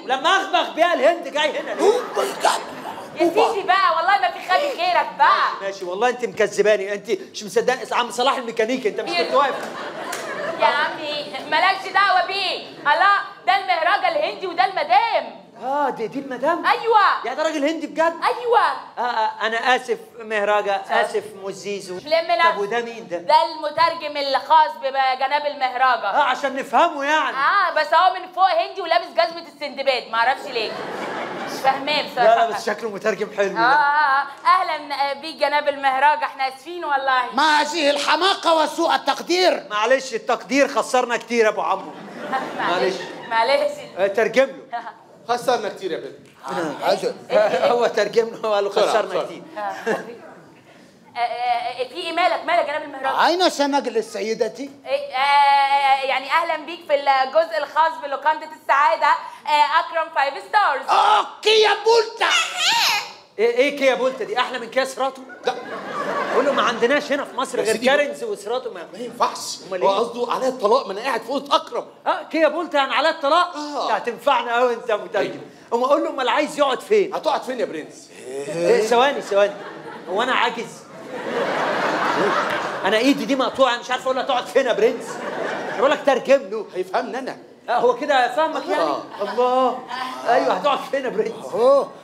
ولما اخبخ بيها الهند جاي هنا ليه؟ يا سيدي بقى والله ما في خالي غيرك بقى. ماشي والله انت مكذباني، انت مش مصدقني. عم صلاح الميكانيكي انت مش كنت واقف؟ يا عمي مالكش دعوه بيه. الله ده المهرجة الهندي وده المدام. دي المدام؟ ايوه. يا ده راجل هندي بجد؟ ايوه. انا اسف مهرجة، اسف مزيزو. طب وده مين ده؟ ده المترجم الخاص بجناب المهرجة. عشان نفهمه يعني. بس هو من فوق هندي ولابس جزمة السندباد، معرفش ليه. مش فاهماه بصراحة. لا بس شكله مترجم حلو. اهلا بيك جناب المهرجة، احنا اسفين والله. ما هذه الحماقة وسوء التقدير؟ معلش التقدير خسرنا كتير يا ابو عمو. معلش ترجم له. خسرنا كتير يا بنت. هو ترجم له وقال له خسرنا كتير. في مالك جناب المهرجة؟ أين سنجلس سيدتي؟ يعني أهلا بيك في الجزء الخاص بلوكاندا السعادة أكرم 5 ستارز. كيا بولتا. ايه كيا بولتا دي؟ أحلى من كيا سراتو؟ لا قول له ما عندناش هنا في مصر غير كارنز وسراتو. ما ينفعش. هو قصده عليا الطلاق، ما أنا قاعد في أوضة أكرم. كيا بولتا يعني عليا الطلاق؟ انت هتنفعنا قوي انت مترجم. أما أقول له أمال عايز يقعد فين؟ هتقعد فين يا برنس؟ ثواني هو أنا عاجز؟ انا ايدي دي مقطوعه، مش عارف اقول له هتقعد فين يا برنس. انا بقول لك ترجم له هيفهمني انا. هو كده فاهمك يعني. الله. ايوه هتقعد فين يا برنس؟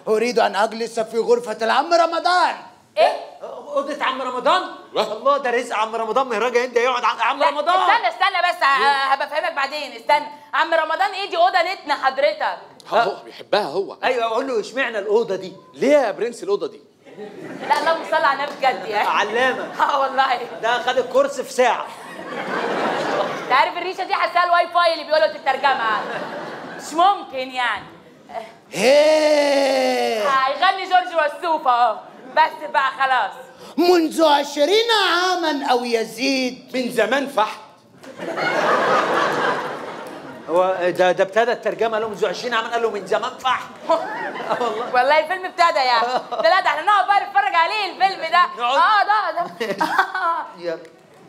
اريد ان اجلس في غرفه العم رمضان. ايه؟ اوضه عم رمضان؟ الله ده رزق عم رمضان. مهرجة هندي يقعد عم رمضان. استنى بس هبقى افهمك بعدين. استنى عم رمضان ايه دي؟ اوضه نتنا حضرتك. هو بيحبها هو. ايوه اقول له اشمعنى الاوضه دي؟ ليه يا برنس الاوضه دي؟ لا اللهم صل على النبي بجد يعني. علامه. والله ده خد الكورس في ساعه. انت عارف الريشه دي حاساها الواي فاي اللي بيقولوا تترجمها. مش ممكن يعني. هيغني جورج وسوف بس بقى خلاص. منذ 20 عاما او يزيد. من زمان فحت. هو ده ابتدى الترجمه له منذ 20 عام، قال له من زمان فحت. والله الفيلم ابتدى يعني. ده احنا نقعد بقى نتفرج عليه الفيلم ده. ده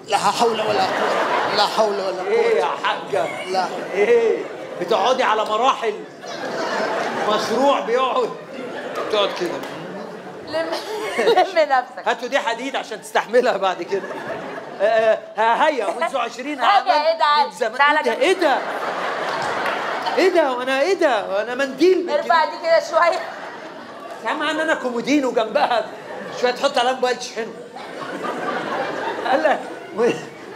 لا حول ولا قوه. لا حول ولا قوه. ايه يا حاجه؟ لا ايه بتقعدي على مراحل مشروع بيقعد تقعد كده. لم نفسك. هاتوا دي حديد عشان تستحملها بعد كده. هيا منذ 20 عاما. ايه ده؟ ايه ده وانا منديل. ارفع دي كده شويه يا عم. انا كومودينو جنبها شويه تحط عليها موبايل تشحنه. قال لك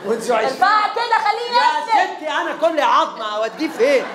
منذ 20. ارفعها كده خليني يا ستي انا كل عظمه اوديه فين؟